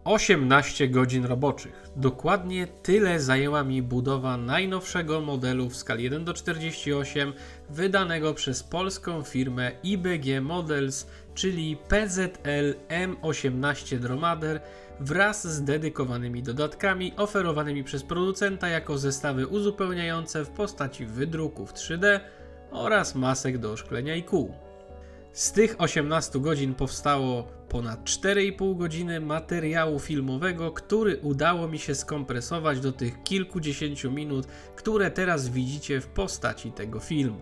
18 godzin roboczych. Dokładnie tyle zajęła mi budowa najnowszego modelu w skali 1:48 wydanego przez polską firmę IBG Models, czyli PZL M18 Dromader, wraz z dedykowanymi dodatkami oferowanymi przez producenta jako zestawy uzupełniające w postaci wydruków 3D oraz masek do oszklenia i kół. Z tych 18 godzin powstało ponad 4,5 godziny materiału filmowego, który udało mi się skompresować do tych kilkudziesięciu minut, które teraz widzicie w postaci tego filmu.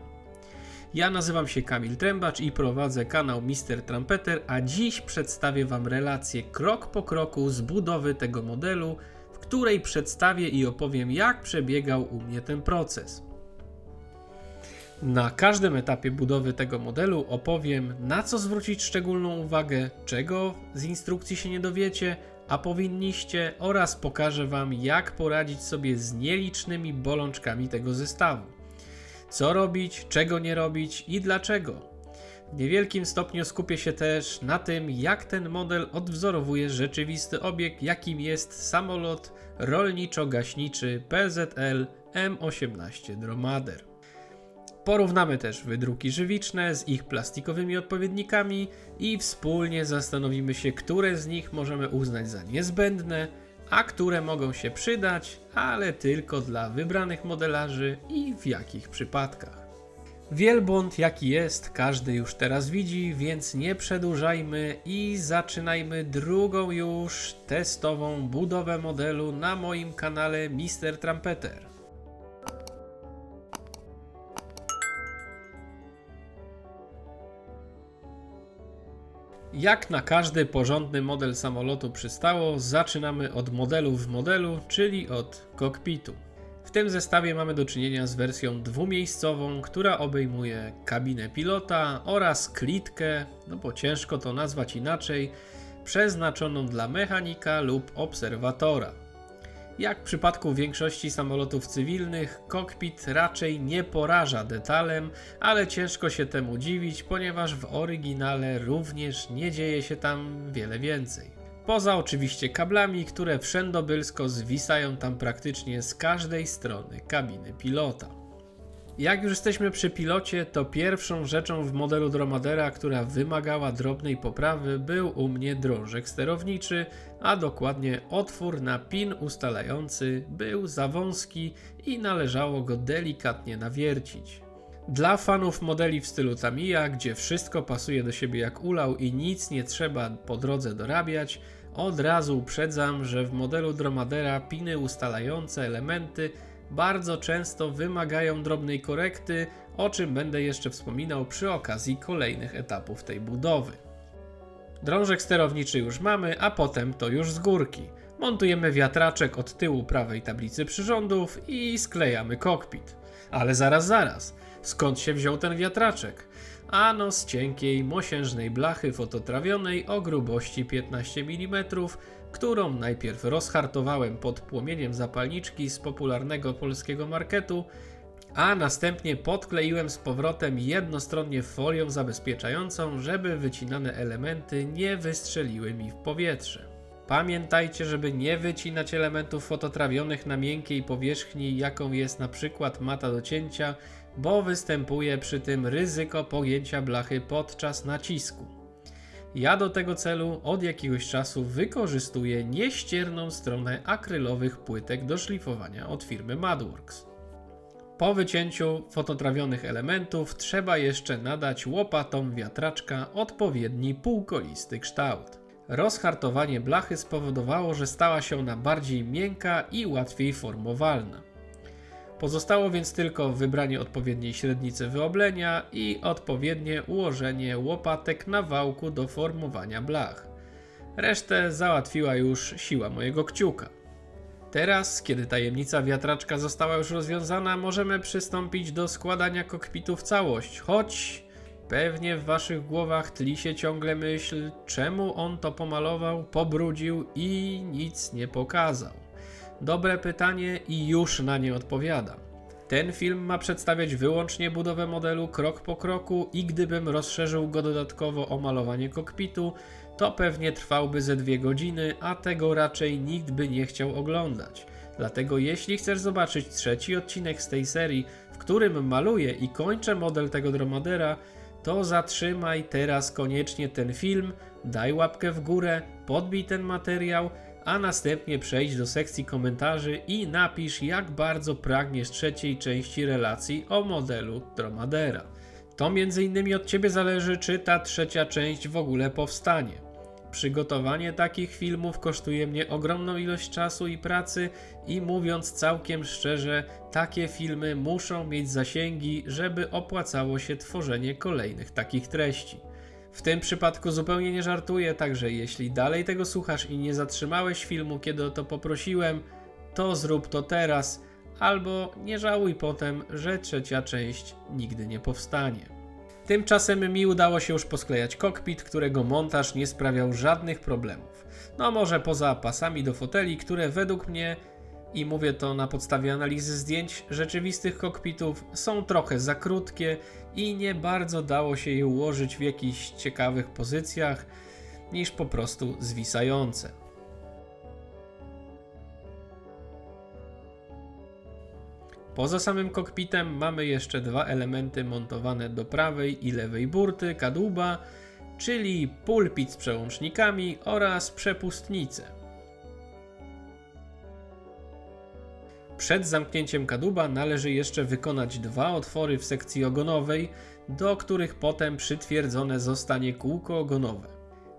Ja nazywam się Kamil Trębacz i prowadzę kanał Mr. Trumpeter, a dziś przedstawię Wam relację krok po kroku z budowy tego modelu, w której przedstawię i opowiem, jak przebiegał u mnie ten proces. Na każdym etapie budowy tego modelu opowiem, na co zwrócić szczególną uwagę, czego z instrukcji się nie dowiecie, a powinniście, oraz pokażę Wam, jak poradzić sobie z nielicznymi bolączkami tego zestawu. Co robić, czego nie robić i dlaczego. W niewielkim stopniu skupię się też na tym, jak ten model odwzorowuje rzeczywisty obiekt, jakim jest samolot rolniczo-gaśniczy PZL M18 Dromader. Porównamy też wydruki żywiczne z ich plastikowymi odpowiednikami i wspólnie zastanowimy się, które z nich możemy uznać za niezbędne, a które mogą się przydać, ale tylko dla wybranych modelarzy i w jakich przypadkach. Wielbłąd jaki jest, każdy już teraz widzi, więc nie przedłużajmy i zaczynajmy drugą już testową budowę modelu na moim kanale Mr. Trumpeter. Jak na każdy porządny model samolotu przystało, zaczynamy od modelu w modelu, czyli od kokpitu. W tym zestawie mamy do czynienia z wersją dwumiejscową, która obejmuje kabinę pilota oraz klitkę, no bo ciężko to nazwać inaczej, przeznaczoną dla mechanika lub obserwatora. Jak w przypadku większości samolotów cywilnych, kokpit raczej nie poraża detalem, ale ciężko się temu dziwić, ponieważ w oryginale również nie dzieje się tam wiele więcej. Poza oczywiście kablami, które wszędobylsko zwisają tam praktycznie z każdej strony kabiny pilota. Jak już jesteśmy przy pilocie, to pierwszą rzeczą w modelu Dromadera, która wymagała drobnej poprawy, był u mnie drążek sterowniczy, a dokładnie otwór na pin ustalający był za wąski i należało go delikatnie nawiercić. Dla fanów modeli w stylu Tamiya, gdzie wszystko pasuje do siebie jak ulał i nic nie trzeba po drodze dorabiać, od razu uprzedzam, że w modelu Dromadera piny ustalające elementy bardzo często wymagają drobnej korekty, o czym będę jeszcze wspominał przy okazji kolejnych etapów tej budowy. Drążek sterowniczy już mamy, a potem to już z górki. Montujemy wiatraczek od tyłu prawej tablicy przyrządów i sklejamy kokpit. Ale zaraz, skąd się wziął ten wiatraczek? Ano z cienkiej, mosiężnej blachy fototrawionej o grubości 15 mm, którą najpierw rozhartowałem pod płomieniem zapalniczki z popularnego polskiego marketu, a następnie podkleiłem z powrotem jednostronnie folią zabezpieczającą, żeby wycinane elementy nie wystrzeliły mi w powietrze. Pamiętajcie, żeby nie wycinać elementów fototrawionych na miękkiej powierzchni, jaką jest na przykład mata do cięcia, bo występuje przy tym ryzyko pogięcia blachy podczas nacisku. Ja do tego celu od jakiegoś czasu wykorzystuję nieścierną stronę akrylowych płytek do szlifowania od firmy Madworks. Po wycięciu fototrawionych elementów trzeba jeszcze nadać łopatom wiatraczka odpowiedni półkolisty kształt. Rozhartowanie blachy spowodowało, że stała się ona bardziej miękka i łatwiej formowalna. Pozostało więc tylko wybranie odpowiedniej średnicy wyoblenia i odpowiednie ułożenie łopatek na wałku do formowania blach. Resztę załatwiła już siła mojego kciuka. Teraz, kiedy tajemnica wiatraczka została już rozwiązana, możemy przystąpić do składania kokpitu w całość, choć pewnie w waszych głowach tli się ciągle myśl, czemu on to pomalował, pobrudził i nic nie pokazał. Dobre pytanie i już na nie odpowiadam. Ten film ma przedstawiać wyłącznie budowę modelu krok po kroku i gdybym rozszerzył go dodatkowo o malowanie kokpitu, to pewnie trwałby ze 2 godziny, a tego raczej nikt by nie chciał oglądać. Dlatego jeśli chcesz zobaczyć 3. odcinek z tej serii, w którym maluję i kończę model tego dromadera, to zatrzymaj teraz koniecznie ten film, daj łapkę w górę, podbij ten materiał, a następnie przejdź do sekcji komentarzy i napisz, jak bardzo pragniesz 3. części relacji o modelu dromadera. To m.in. od Ciebie zależy, czy ta 3. część w ogóle powstanie. Przygotowanie takich filmów kosztuje mnie ogromną ilość czasu i pracy i mówiąc całkiem szczerze, takie filmy muszą mieć zasięgi, żeby opłacało się tworzenie kolejnych takich treści. W tym przypadku zupełnie nie żartuję, także jeśli dalej tego słuchasz i nie zatrzymałeś filmu, kiedy o to poprosiłem, to zrób to teraz, albo nie żałuj potem, że 3. część nigdy nie powstanie. Tymczasem mi udało się już posklejać kokpit, którego montaż nie sprawiał żadnych problemów. No może poza pasami do foteli, które według mnie, i mówię to na podstawie analizy zdjęć rzeczywistych kokpitów, są trochę za krótkie i nie bardzo dało się je ułożyć w jakichś ciekawych pozycjach niż po prostu zwisające. Poza samym kokpitem mamy jeszcze 2 elementy montowane do prawej i lewej burty kadłuba, czyli pulpit z przełącznikami oraz przepustnicę. Przed zamknięciem kadłuba należy jeszcze wykonać 2 otwory w sekcji ogonowej, do których potem przytwierdzone zostanie kółko ogonowe.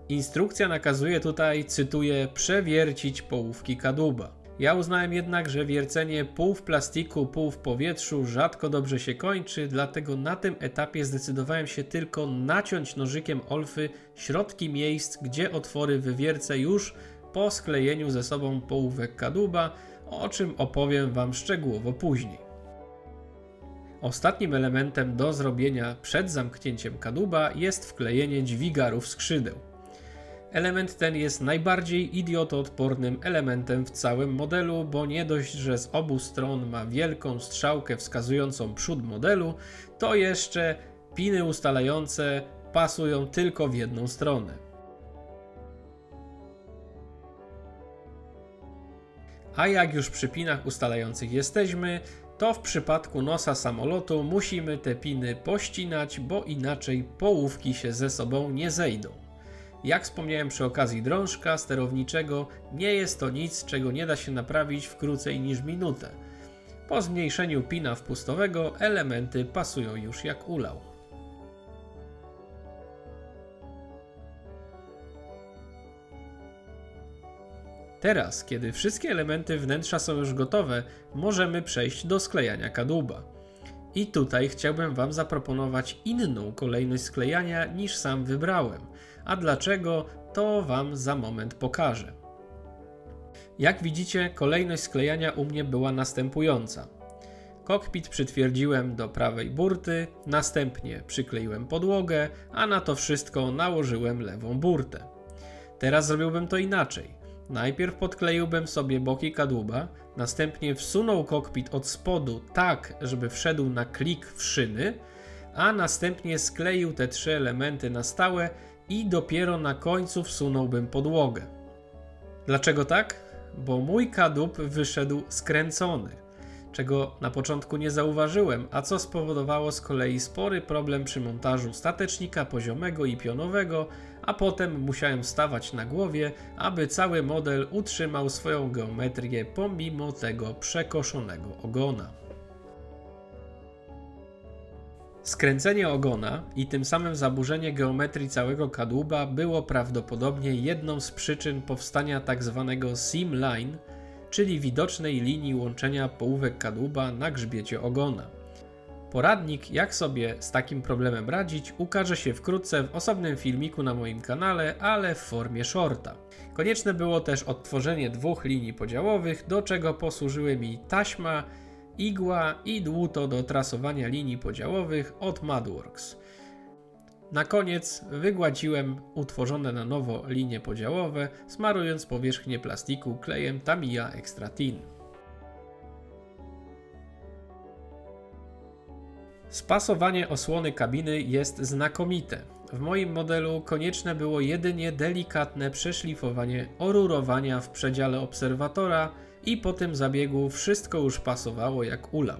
Instrukcja nakazuje tutaj, cytuję, przewiercić połówki kadłuba. Ja uznałem jednak, że wiercenie pół w plastiku, pół w powietrzu rzadko dobrze się kończy, dlatego na tym etapie zdecydowałem się tylko naciąć nożykiem olfy środki miejsc, gdzie otwory wywiercę już po sklejeniu ze sobą połówek kadłuba, o czym opowiem Wam szczegółowo później. Ostatnim elementem do zrobienia przed zamknięciem kadłuba jest wklejenie dźwigarów skrzydeł. Element ten jest najbardziej idiotoodpornym elementem w całym modelu, bo nie dość, że z obu stron ma wielką strzałkę wskazującą przód modelu, to jeszcze piny ustalające pasują tylko w jedną stronę. A jak już przy pinach ustalających jesteśmy, to w przypadku nosa samolotu musimy te piny pościnać, bo inaczej połówki się ze sobą nie zejdą. Jak wspomniałem przy okazji drążka sterowniczego, nie jest to nic, czego nie da się naprawić w krócej niż minutę. Po zmniejszeniu pina wpustowego elementy pasują już jak ulał. Teraz, kiedy wszystkie elementy wnętrza są już gotowe, możemy przejść do sklejania kadłuba. I tutaj chciałbym Wam zaproponować inną kolejność sklejania niż sam wybrałem. A dlaczego, to Wam za moment pokażę. Jak widzicie, kolejność sklejania u mnie była następująca. Kokpit przytwierdziłem do prawej burty, następnie przykleiłem podłogę, a na to wszystko nałożyłem lewą burtę. Teraz zrobiłbym to inaczej. Najpierw podkleiłbym sobie boki kadłuba, następnie wsunął kokpit od spodu tak, żeby wszedł na klik w szyny, a następnie skleił te 3 elementy na stałe i dopiero na końcu wsunąłbym podłogę. Dlaczego tak? Bo mój kadłub wyszedł skręcony, czego na początku nie zauważyłem, a co spowodowało z kolei spory problem przy montażu statecznika poziomego i pionowego, a potem musiałem stawać na głowie, aby cały model utrzymał swoją geometrię pomimo tego przekoszonego ogona. Skręcenie ogona i tym samym zaburzenie geometrii całego kadłuba było prawdopodobnie jedną z przyczyn powstania tzw. seam line, czyli widocznej linii łączenia połówek kadłuba na grzbiecie ogona. Poradnik, jak sobie z takim problemem radzić, ukaże się wkrótce w osobnym filmiku na moim kanale, ale w formie shorta. Konieczne było też odtworzenie 2 linii podziałowych, do czego posłużyły mi taśma, igła i dłuto do trasowania linii podziałowych od Madworks. Na koniec wygładziłem utworzone na nowo linie podziałowe, smarując powierzchnię plastiku klejem Tamiya Extra Thin. Spasowanie osłony kabiny jest znakomite. W moim modelu konieczne było jedynie delikatne przeszlifowanie orurowania w przedziale obserwatora i po tym zabiegu wszystko już pasowało jak ulał.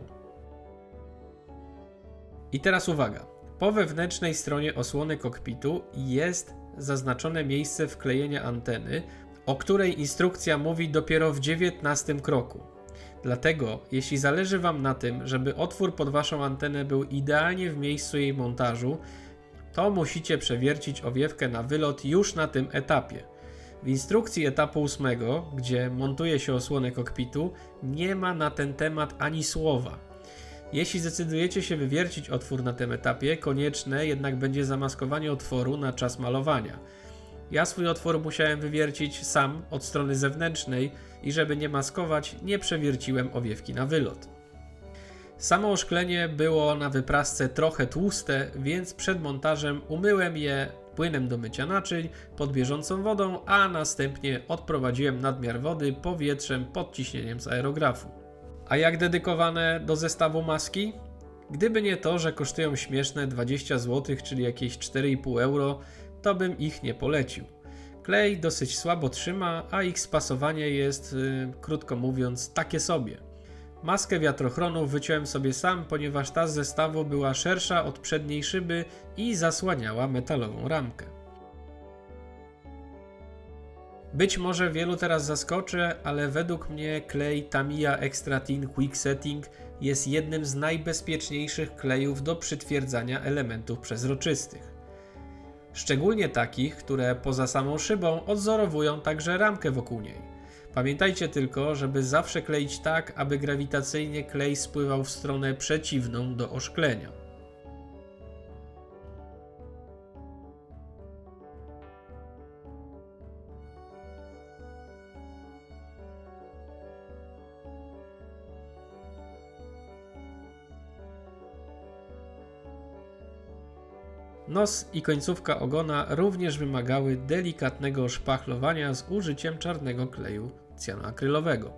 I teraz uwaga. Po wewnętrznej stronie osłony kokpitu jest zaznaczone miejsce wklejenia anteny, o której instrukcja mówi dopiero w 19 kroku. Dlatego, jeśli zależy Wam na tym, żeby otwór pod Waszą antenę był idealnie w miejscu jej montażu, to musicie przewiercić owiewkę na wylot już na tym etapie. W instrukcji etapu 8, gdzie montuje się osłonę kokpitu, nie ma na ten temat ani słowa. Jeśli zdecydujecie się wywiercić otwór na tym etapie, konieczne jednak będzie zamaskowanie otworu na czas malowania. Ja swój otwór musiałem wywiercić sam od strony zewnętrznej i żeby nie maskować, nie przewierciłem owiewki na wylot. Samo oszklenie było na wyprasce trochę tłuste, więc przed montażem umyłem je płynem do mycia naczyń pod bieżącą wodą, a następnie odprowadziłem nadmiar wody powietrzem pod ciśnieniem z aerografu. A jak dedykowane do zestawu maski? Gdyby nie to, że kosztują śmieszne 20 zł, czyli jakieś 4,5 euro, to bym ich nie polecił. Klej dosyć słabo trzyma, a ich spasowanie jest, krótko mówiąc, takie sobie. Maskę wiatrochronu wyciąłem sobie sam, ponieważ ta z zestawu była szersza od przedniej szyby i zasłaniała metalową ramkę. Być może wielu teraz zaskoczę, ale według mnie klej Tamiya Extra Thin Quick Setting jest jednym z najbezpieczniejszych klejów do przytwierdzania elementów przezroczystych. Szczególnie takich, które poza samą szybą odzorowują także ramkę wokół niej. Pamiętajcie tylko, żeby zawsze kleić tak, aby grawitacyjnie klej spływał w stronę przeciwną do oszklenia. Nos i końcówka ogona również wymagały delikatnego szpachlowania z użyciem czarnego kleju cyanoakrylowego.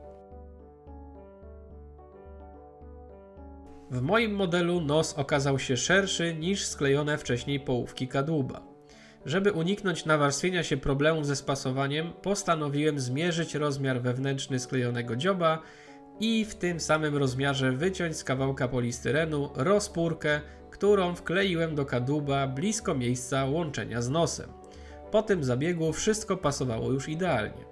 W moim modelu nos okazał się szerszy niż sklejone wcześniej połówki kadłuba. Żeby uniknąć nawarstwienia się problemów ze spasowaniem, postanowiłem zmierzyć rozmiar wewnętrzny sklejonego dzioba i w tym samym rozmiarze wyciąć z kawałka polistyrenu rozpórkę, którą wkleiłem do kadłuba blisko miejsca łączenia z nosem. Po tym zabiegu wszystko pasowało już idealnie.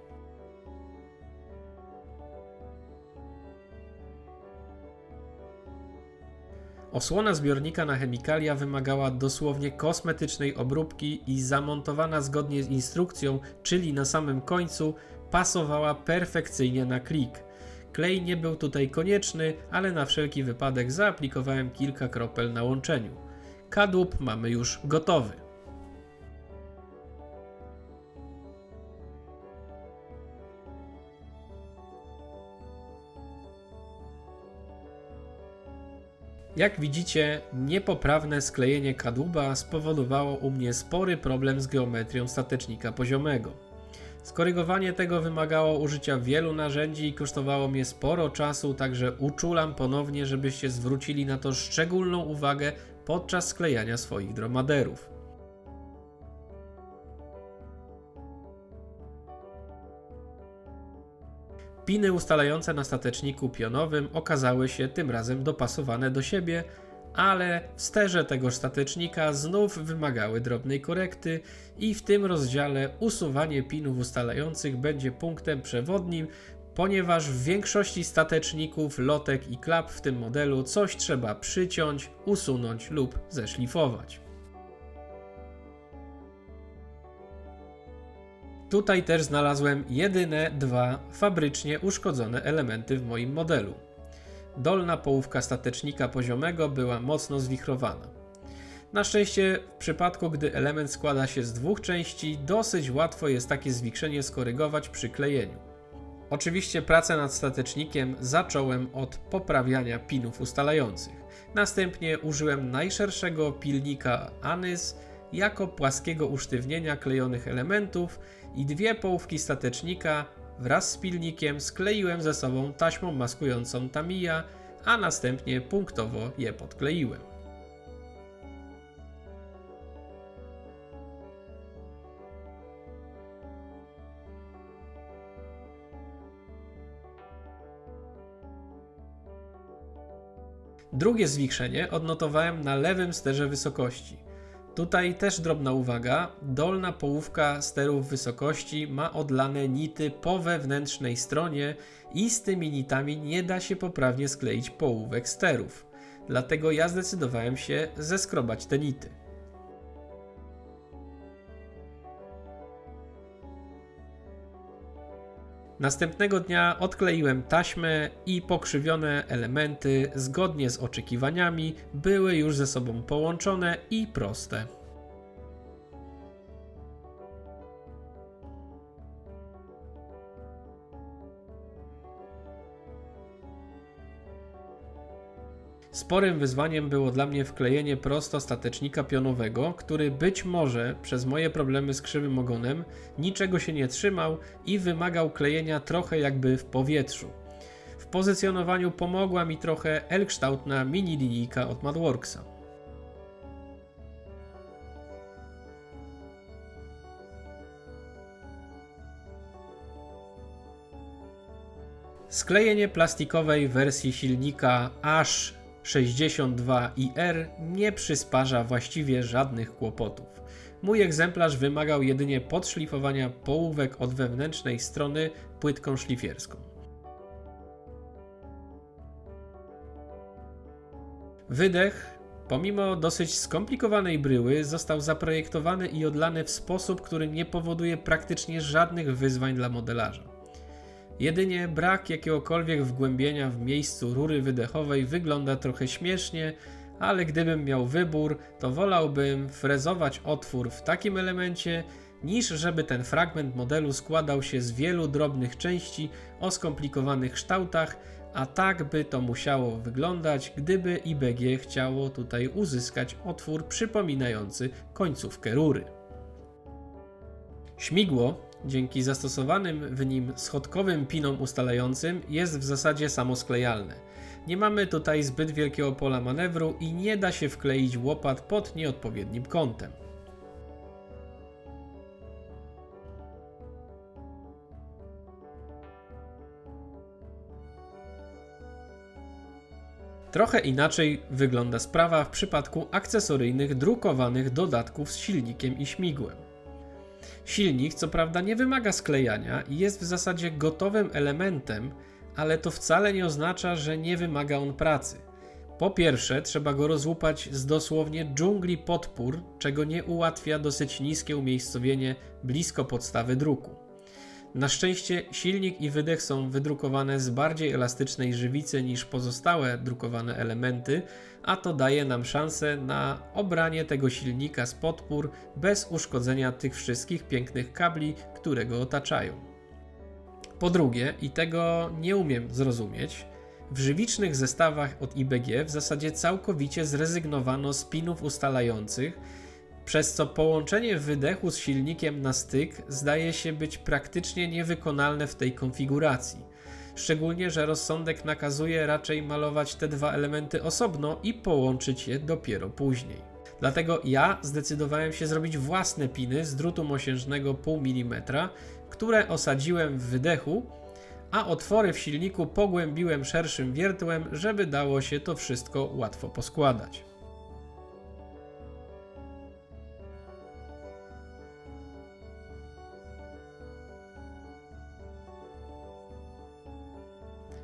Osłona zbiornika na chemikalia wymagała dosłownie kosmetycznej obróbki i zamontowana zgodnie z instrukcją, czyli na samym końcu, pasowała perfekcyjnie na klik. Klej nie był tutaj konieczny, ale na wszelki wypadek zaaplikowałem kilka kropel na łączeniu. Kadłub mamy już gotowy. Jak widzicie, niepoprawne sklejenie kadłuba spowodowało u mnie spory problem z geometrią statecznika poziomego. Skorygowanie tego wymagało użycia wielu narzędzi i kosztowało mnie sporo czasu, także uczulam ponownie, żebyście zwrócili na to szczególną uwagę podczas sklejania swoich dromaderów. Piny ustalające na stateczniku pionowym okazały się tym razem dopasowane do siebie, ale w sterze tegoż statecznika znów wymagały drobnej korekty i w tym rozdziale usuwanie pinów ustalających będzie punktem przewodnim, ponieważ w większości stateczników, lotek i klap w tym modelu coś trzeba przyciąć, usunąć lub zeszlifować. Tutaj też znalazłem jedyne dwa fabrycznie uszkodzone elementy w moim modelu. Dolna połówka statecznika poziomego była mocno zwichrowana. Na szczęście w przypadku, gdy element składa się z dwóch części, dosyć łatwo jest takie zwikszenie skorygować przy klejeniu. Oczywiście pracę nad statecznikiem zacząłem od poprawiania pinów ustalających. Następnie użyłem najszerszego pilnika Anys jako płaskiego usztywnienia klejonych elementów i dwie połówki statecznika wraz z pilnikiem skleiłem ze sobą taśmą maskującą Tamiya, a następnie punktowo je podkleiłem. Drugie zwichrzenie odnotowałem na lewym sterze wysokości. Tutaj też drobna uwaga, dolna połówka sterów wysokości ma odlane nity po wewnętrznej stronie i z tymi nitami nie da się poprawnie skleić połówek sterów. Dlatego ja zdecydowałem się zeskrobać te nity. Następnego dnia odkleiłem taśmę i pokrzywione elementy zgodnie z oczekiwaniami były już ze sobą połączone i proste. Sporym wyzwaniem było dla mnie wklejenie prostostatecznika pionowego, który być może przez moje problemy z krzywym ogonem niczego się nie trzymał i wymagał klejenia trochę jakby w powietrzu. W pozycjonowaniu pomogła mi trochę L-kształtna mini linijka od Madworksa. Sklejenie plastikowej wersji silnika Ash 62IR nie przysparza właściwie żadnych kłopotów. Mój egzemplarz wymagał jedynie podszlifowania połówek od wewnętrznej strony płytką szlifierską. Wydech, pomimo dosyć skomplikowanej bryły, został zaprojektowany i odlany w sposób, który nie powoduje praktycznie żadnych wyzwań dla modelarza. Jedynie brak jakiegokolwiek wgłębienia w miejscu rury wydechowej wygląda trochę śmiesznie, ale gdybym miał wybór, to wolałbym frezować otwór w takim elemencie, niż żeby ten fragment modelu składał się z wielu drobnych części o skomplikowanych kształtach, a tak by to musiało wyglądać, gdyby IBG chciało tutaj uzyskać otwór przypominający końcówkę rury. Śmigło, dzięki zastosowanym w nim schodkowym pinom ustalającym, jest w zasadzie samosklejalne. Nie mamy tutaj zbyt wielkiego pola manewru i nie da się wkleić łopat pod nieodpowiednim kątem. Trochę inaczej wygląda sprawa w przypadku akcesoryjnych drukowanych dodatków z silnikiem i śmigłem. Silnik co prawda nie wymaga sklejania i jest w zasadzie gotowym elementem, ale to wcale nie oznacza, że nie wymaga on pracy. Po pierwsze, trzeba go rozłupać z dosłownie dżungli podpór, czego nie ułatwia dosyć niskie umiejscowienie blisko podstawy druku. Na szczęście silnik i wydech są wydrukowane z bardziej elastycznej żywicy niż pozostałe drukowane elementy, a to daje nam szansę na obranie tego silnika z podpór bez uszkodzenia tych wszystkich pięknych kabli, które go otaczają. Po drugie, i tego nie umiem zrozumieć, w żywicznych zestawach od IBG w zasadzie całkowicie zrezygnowano z pinów ustalających, przez co połączenie wydechu z silnikiem na styk zdaje się być praktycznie niewykonalne w tej konfiguracji. Szczególnie, że rozsądek nakazuje raczej malować te dwa elementy osobno i połączyć je dopiero później. Dlatego ja zdecydowałem się zrobić własne piny z drutu mosiężnego 0,5 mm, które osadziłem w wydechu, a otwory w silniku pogłębiłem szerszym wiertłem, żeby dało się to wszystko łatwo poskładać.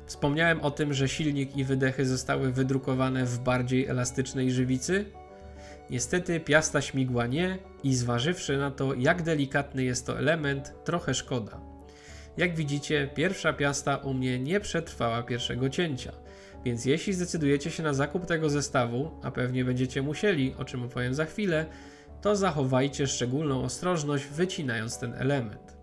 Wspomniałem o tym, że silnik i wydechy zostały wydrukowane w bardziej elastycznej żywicy. Niestety piasta śmigła nie i zważywszy na to, jak delikatny jest to element, trochę szkoda. Jak widzicie, pierwsza piasta u mnie nie przetrwała pierwszego cięcia, więc jeśli zdecydujecie się na zakup tego zestawu, a pewnie będziecie musieli, o czym opowiem za chwilę, to zachowajcie szczególną ostrożność, wycinając ten element.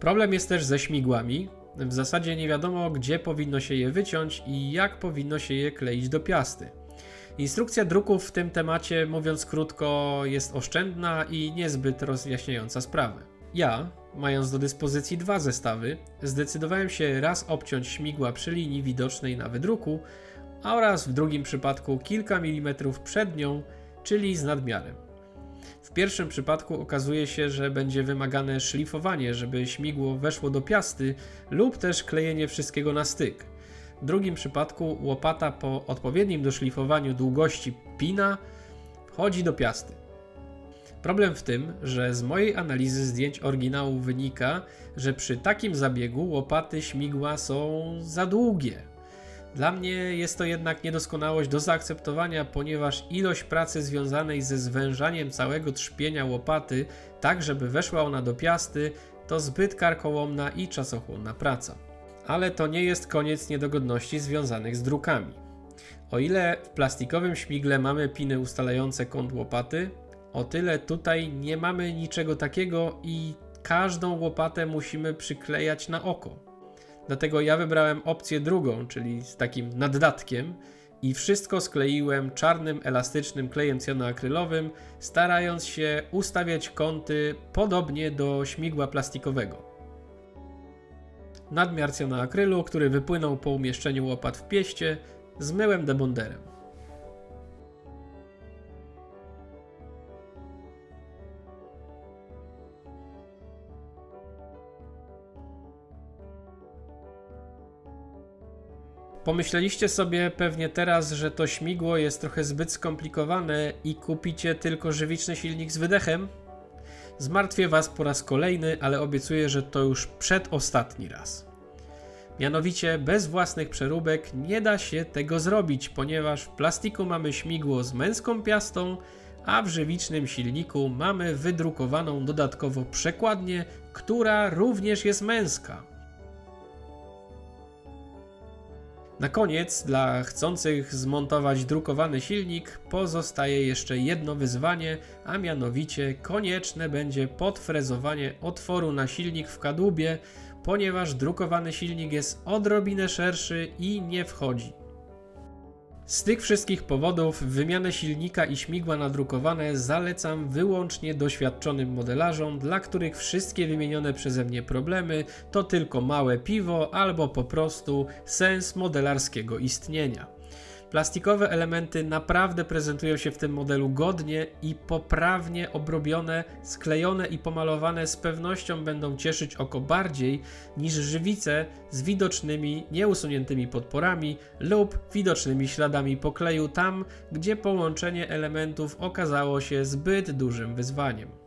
Problem jest też ze śmigłami. W zasadzie nie wiadomo, gdzie powinno się je wyciąć i jak powinno się je kleić do piasty. Instrukcja druków w tym temacie, mówiąc krótko, jest oszczędna i niezbyt rozjaśniająca sprawę. Ja, mając do dyspozycji dwa zestawy, zdecydowałem się raz obciąć śmigła przy linii widocznej na wydruku oraz w drugim przypadku kilka milimetrów przed nią, czyli z nadmiarem. W pierwszym przypadku okazuje się, że będzie wymagane szlifowanie, żeby śmigło weszło do piasty lub też klejenie wszystkiego na styk. W drugim przypadku łopata po odpowiednim doszlifowaniu długości pina wchodzi do piasty. Problem w tym, że z mojej analizy zdjęć oryginału wynika, że przy takim zabiegu łopaty śmigła są za długie. Dla mnie jest to jednak niedoskonałość do zaakceptowania, ponieważ ilość pracy związanej ze zwężaniem całego trzpienia łopaty, tak żeby weszła ona do piasty, to zbyt karkołomna i czasochłonna praca. Ale to nie jest koniec niedogodności związanych z drukami. O ile w plastikowym śmigle mamy piny ustalające kąt łopaty, o tyle tutaj nie mamy niczego takiego i każdą łopatę musimy przyklejać na oko. Dlatego ja wybrałem opcję drugą, czyli z takim naddatkiem i wszystko skleiłem czarnym, elastycznym klejem cyanoakrylowym, starając się ustawiać kąty podobnie do śmigła plastikowego. Nadmiar cyanoakrylu, który wypłynął po umieszczeniu łopat w pieście, zmyłem debonderem. Pomyśleliście sobie pewnie teraz, że to śmigło jest trochę zbyt skomplikowane i kupicie tylko żywiczny silnik z wydechem? Zmartwię Was po raz kolejny, ale obiecuję, że to już przedostatni raz. Mianowicie bez własnych przeróbek nie da się tego zrobić, ponieważ w plastiku mamy śmigło z męską piastą, a w żywicznym silniku mamy wydrukowaną dodatkowo przekładnię, która również jest męska. Na koniec, dla chcących zmontować drukowany silnik, pozostaje jeszcze jedno wyzwanie, a mianowicie konieczne będzie podfrezowanie otworu na silnik w kadłubie, ponieważ drukowany silnik jest odrobinę szerszy i nie wchodzi. Z tych wszystkich powodów wymianę silnika i śmigła nadrukowane zalecam wyłącznie doświadczonym modelarzom, dla których wszystkie wymienione przeze mnie problemy to tylko małe piwo albo po prostu sens modelarskiego istnienia. Plastikowe elementy naprawdę prezentują się w tym modelu godnie i poprawnie obrobione, sklejone i pomalowane z pewnością będą cieszyć oko bardziej niż żywice z widocznymi, nieusuniętymi podporami lub widocznymi śladami pokleju tam, gdzie połączenie elementów okazało się zbyt dużym wyzwaniem.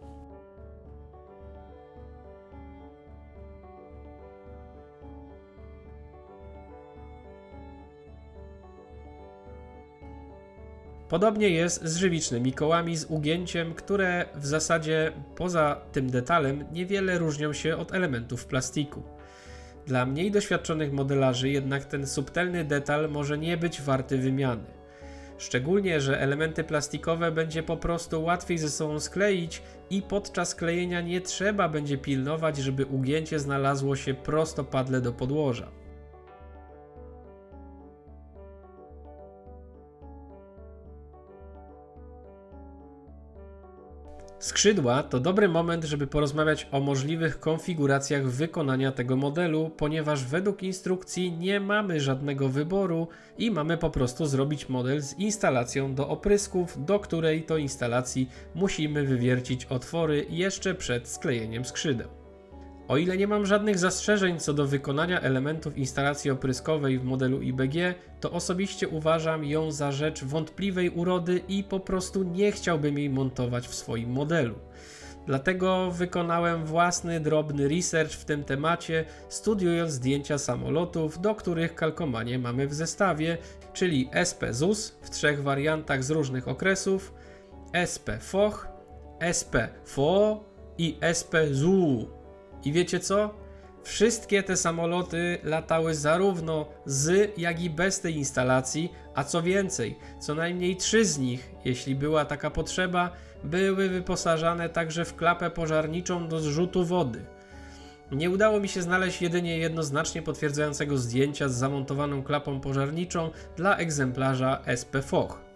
Podobnie jest z żywicznymi kołami z ugięciem, które w zasadzie poza tym detalem niewiele różnią się od elementów plastiku. Dla mniej doświadczonych modelarzy jednak ten subtelny detal może nie być warty wymiany. Szczególnie, że elementy plastikowe będzie po prostu łatwiej ze sobą skleić i podczas klejenia nie trzeba będzie pilnować, żeby ugięcie znalazło się prostopadle do podłoża. Skrzydła to dobry moment, żeby porozmawiać o możliwych konfiguracjach wykonania tego modelu, ponieważ według instrukcji nie mamy żadnego wyboru i mamy po prostu zrobić model z instalacją do oprysków, do której to instalacji musimy wywiercić otwory jeszcze przed sklejeniem skrzydeł. O ile nie mam żadnych zastrzeżeń co do wykonania elementów instalacji opryskowej w modelu IBG, to osobiście uważam ją za rzecz wątpliwej urody i po prostu nie chciałbym jej montować w swoim modelu. Dlatego wykonałem własny drobny research w tym temacie, studiując zdjęcia samolotów, do których kalkomanię mamy w zestawie, czyli SP ZUS w 3 wariantach z różnych okresów, SP FOH, SP FO i SP ZU. I wiecie co? Wszystkie te samoloty latały zarówno z, jak i bez tej instalacji, a co więcej, co najmniej 3 z nich, jeśli była taka potrzeba, były wyposażane także w klapę pożarniczą do zrzutu wody. Nie udało mi się znaleźć jedynie jednoznacznie potwierdzającego zdjęcia z zamontowaną klapą pożarniczą dla egzemplarza SP FOH.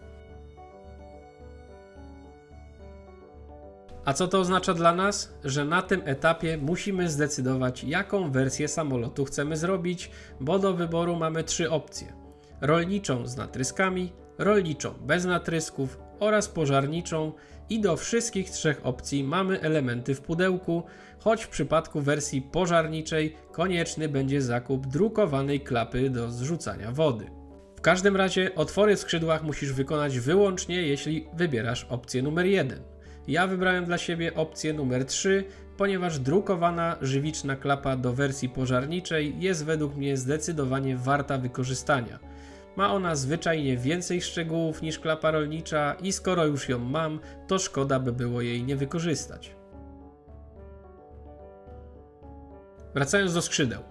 A co to oznacza dla nas? Że na tym etapie musimy zdecydować, jaką wersję samolotu chcemy zrobić, bo do wyboru mamy 3 opcje. Rolniczą z natryskami, rolniczą bez natrysków oraz pożarniczą i do wszystkich trzech opcji mamy elementy w pudełku, choć w przypadku wersji pożarniczej konieczny będzie zakup drukowanej klapy do zrzucania wody. W każdym razie otwory w skrzydłach musisz wykonać wyłącznie, jeśli wybierasz opcję numer 1. Ja wybrałem dla siebie opcję numer 3, ponieważ drukowana żywiczna klapa do wersji pożarniczej jest według mnie zdecydowanie warta wykorzystania. Ma ona zwyczajnie więcej szczegółów niż klapa rolnicza i skoro już ją mam, to szkoda by było jej nie wykorzystać. Wracając do skrzydeł.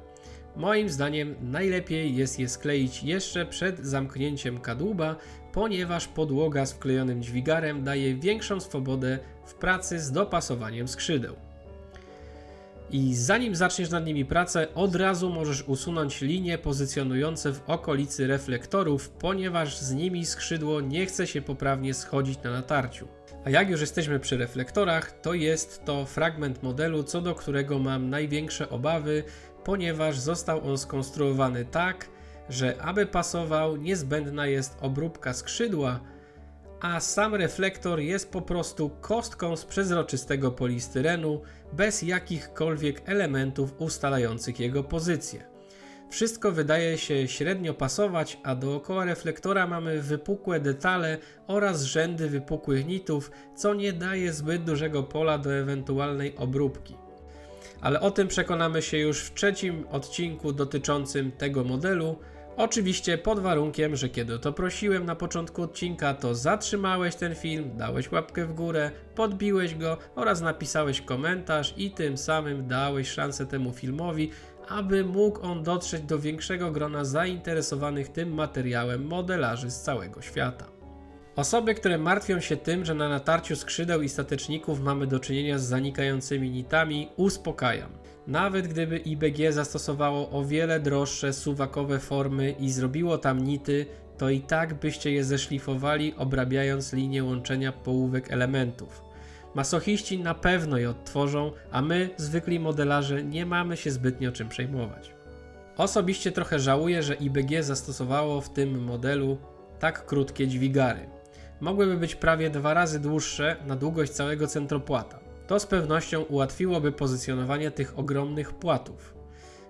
Moim zdaniem najlepiej jest je skleić jeszcze przed zamknięciem kadłuba, ponieważ podłoga z wklejonym dźwigarem daje większą swobodę w pracy z dopasowaniem skrzydeł. I zanim zaczniesz nad nimi pracę, od razu możesz usunąć linie pozycjonujące w okolicy reflektorów, ponieważ z nimi skrzydło nie chce się poprawnie schodzić na natarciu. A jak już jesteśmy przy reflektorach, to jest to fragment modelu, co do którego mam największe obawy, ponieważ został on skonstruowany tak, że aby pasował, niezbędna jest obróbka skrzydła, a sam reflektor jest po prostu kostką z przezroczystego polistyrenu, bez jakichkolwiek elementów ustalających jego pozycję. Wszystko wydaje się średnio pasować, a dookoła reflektora mamy wypukłe detale oraz rzędy wypukłych nitów, co nie daje zbyt dużego pola do ewentualnej obróbki. Ale o tym przekonamy się już w trzecim odcinku dotyczącym tego modelu. Oczywiście pod warunkiem, że kiedy to prosiłem na początku odcinka, to zatrzymałeś ten film, dałeś łapkę w górę, podbiłeś go oraz napisałeś komentarz i tym samym dałeś szansę temu filmowi, aby mógł on dotrzeć do większego grona zainteresowanych tym materiałem modelarzy z całego świata. Osoby, które martwią się tym, że na natarciu skrzydeł i stateczników mamy do czynienia z zanikającymi nitami, uspokajam. Nawet gdyby IBG zastosowało o wiele droższe suwakowe formy i zrobiło tam nity, to i tak byście je zeszlifowali, obrabiając linię łączenia połówek elementów. Masochiści na pewno je odtworzą, a my, zwykli modelarze, nie mamy się zbytnio czym przejmować. Osobiście trochę żałuję, że IBG zastosowało w tym modelu tak krótkie dźwigary. Mogłyby być prawie 2 razy dłuższe na długość całego centropłata. To z pewnością ułatwiłoby pozycjonowanie tych ogromnych płatów.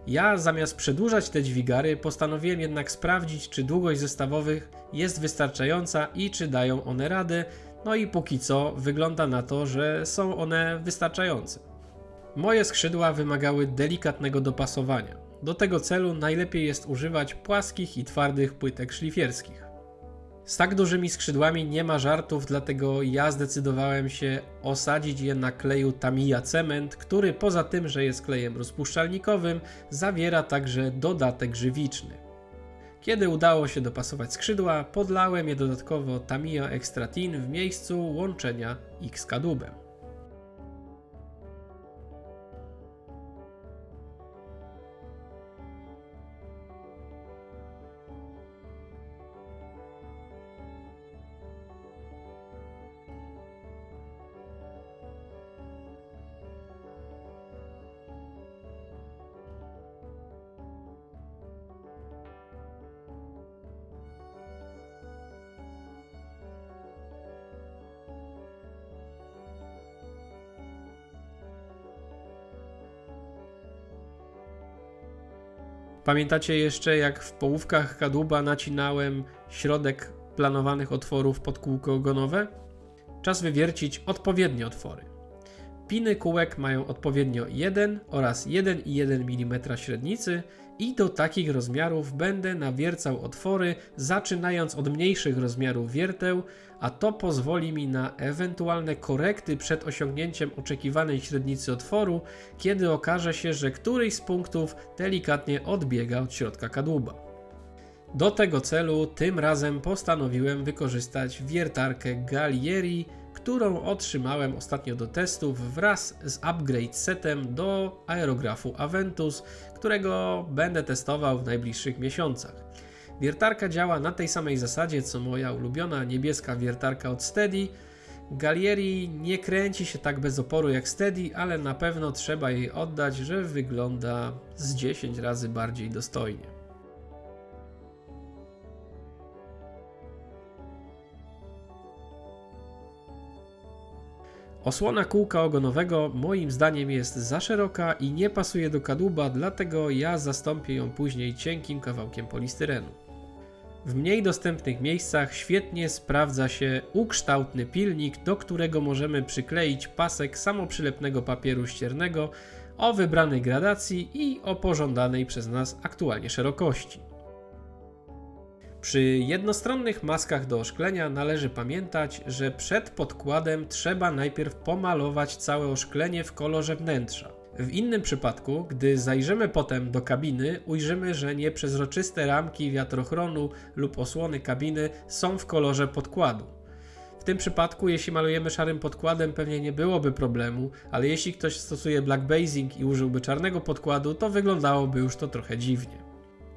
Ja zamiast przedłużać te dźwigary postanowiłem jednak sprawdzić, czy długość zestawowych jest wystarczająca i czy dają one radę, no i póki co wygląda na to, że są one wystarczające. Moje skrzydła wymagały delikatnego dopasowania. Do tego celu najlepiej jest używać płaskich i twardych płytek szlifierskich. Z tak dużymi skrzydłami nie ma żartów, dlatego ja zdecydowałem się osadzić je na kleju Tamiya Cement, który poza tym, że jest klejem rozpuszczalnikowym, zawiera także dodatek żywiczny. Kiedy udało się dopasować skrzydła, podlałem je dodatkowo Tamiya Extra Thin w miejscu łączenia X kadłubem. Pamiętacie jeszcze, jak w połówkach kadłuba nacinałem środek planowanych otworów pod kółko ogonowe? Czas wywiercić odpowiednie otwory. Piny kółek mają odpowiednio 1 oraz 1,1 mm średnicy i do takich rozmiarów będę nawiercał otwory, zaczynając od mniejszych rozmiarów wierteł, a to pozwoli mi na ewentualne korekty przed osiągnięciem oczekiwanej średnicy otworu, kiedy okaże się, że któryś z punktów delikatnie odbiega od środka kadłuba. Do tego celu tym razem postanowiłem wykorzystać wiertarkę Gallieri, którą otrzymałem ostatnio do testów wraz z upgrade setem do aerografu Aventus, którego będę testował w najbliższych miesiącach. Wiertarka działa na tej samej zasadzie co moja ulubiona niebieska wiertarka od Steady. Gallieri nie kręci się tak bez oporu jak Steady, ale na pewno trzeba jej oddać, że wygląda z 10 razy bardziej dostojnie. Osłona kółka ogonowego moim zdaniem jest za szeroka i nie pasuje do kadłuba, dlatego ja zastąpię ją później cienkim kawałkiem polistyrenu. W mniej dostępnych miejscach świetnie sprawdza się ukształtny pilnik, do którego możemy przykleić pasek samoprzylepnego papieru ściernego o wybranej gradacji i o pożądanej przez nas aktualnie szerokości. Przy jednostronnych maskach do oszklenia należy pamiętać, że przed podkładem trzeba najpierw pomalować całe oszklenie w kolorze wnętrza. W innym przypadku, gdy zajrzymy potem do kabiny, ujrzymy, że nieprzezroczyste ramki wiatrochronu lub osłony kabiny są w kolorze podkładu. W tym przypadku, jeśli malujemy szarym podkładem, pewnie nie byłoby problemu, ale jeśli ktoś stosuje black basing i użyłby czarnego podkładu, to wyglądałoby już to trochę dziwnie.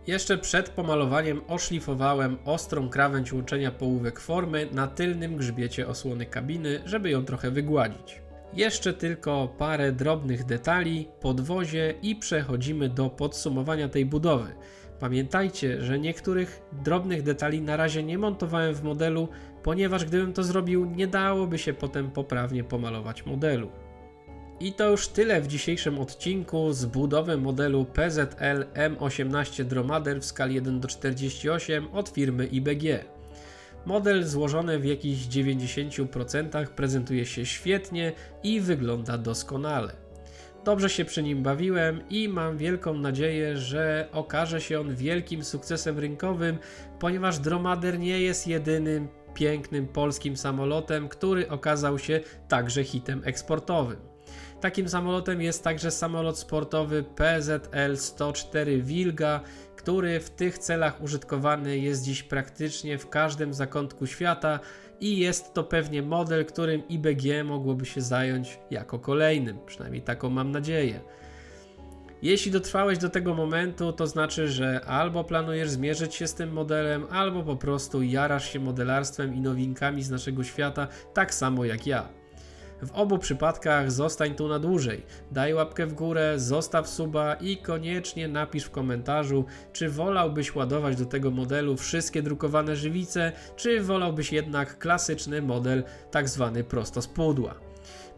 Jeszcze przed pomalowaniem oszlifowałem ostrą krawędź łączenia połówek formy na tylnym grzbiecie osłony kabiny, żeby ją trochę wygładzić. Jeszcze tylko parę drobnych detali, podwozie i przechodzimy do podsumowania tej budowy. Pamiętajcie, że niektórych drobnych detali na razie nie montowałem w modelu, ponieważ gdybym to zrobił, nie dałoby się potem poprawnie pomalować modelu. I to już tyle w dzisiejszym odcinku z budowy modelu PZL M18 Dromader w skali 1:48 od firmy IBG. Model złożony w jakichś 90% prezentuje się świetnie i wygląda doskonale. Dobrze się przy nim bawiłem i mam wielką nadzieję, że okaże się on wielkim sukcesem rynkowym, ponieważ Dromader nie jest jedynym pięknym polskim samolotem, który okazał się także hitem eksportowym. Takim samolotem jest także samolot sportowy PZL-104 Wilga, który w tych celach użytkowany jest dziś praktycznie w każdym zakątku świata i jest to pewnie model, którym IBG mogłoby się zająć jako kolejnym, przynajmniej taką mam nadzieję. Jeśli dotrwałeś do tego momentu, to znaczy, że albo planujesz zmierzyć się z tym modelem, albo po prostu jarasz się modelarstwem i nowinkami z naszego świata, tak samo jak ja. W obu przypadkach zostań tu na dłużej, daj łapkę w górę, zostaw suba i koniecznie napisz w komentarzu, czy wolałbyś ładować do tego modelu wszystkie drukowane żywice, czy wolałbyś jednak klasyczny model tak zwany prosto z pudła.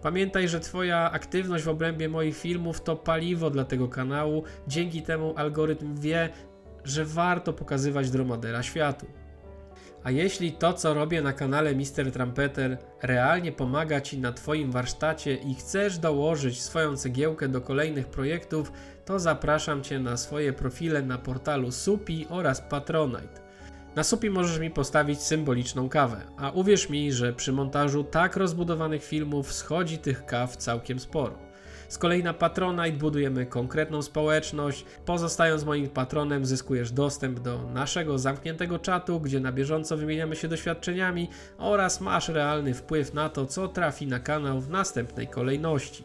Pamiętaj, że Twoja aktywność w obrębie moich filmów to paliwo dla tego kanału, dzięki temu algorytm wie, że warto pokazywać Dromadera światu. A jeśli to, co robię na kanale Mr. Trumpeter realnie pomaga Ci na Twoim warsztacie i chcesz dołożyć swoją cegiełkę do kolejnych projektów, to zapraszam Cię na swoje profile na portalu Supi oraz Patronite. Na Supi możesz mi postawić symboliczną kawę, a uwierz mi, że przy montażu tak rozbudowanych filmów schodzi tych kaw całkiem sporo. Z kolei na Patronite budujemy konkretną społeczność. Pozostając moim patronem zyskujesz dostęp do naszego zamkniętego czatu, gdzie na bieżąco wymieniamy się doświadczeniami oraz masz realny wpływ na to, co trafi na kanał w następnej kolejności.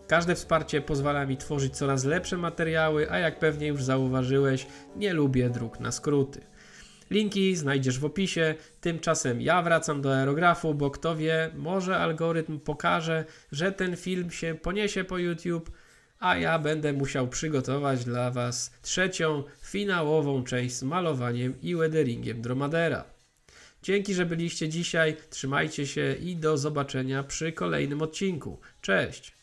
Każde wsparcie pozwala mi tworzyć coraz lepsze materiały, a jak pewnie już zauważyłeś, nie lubię dróg na skróty. Linki znajdziesz w opisie, tymczasem ja wracam do aerografu, bo kto wie, może algorytm pokaże, że ten film się poniesie po YouTube, a ja będę musiał przygotować dla Was trzecią, finałową część z malowaniem i weatheringiem Dromadera. Dzięki, że byliście dzisiaj, trzymajcie się i do zobaczenia przy kolejnym odcinku. Cześć!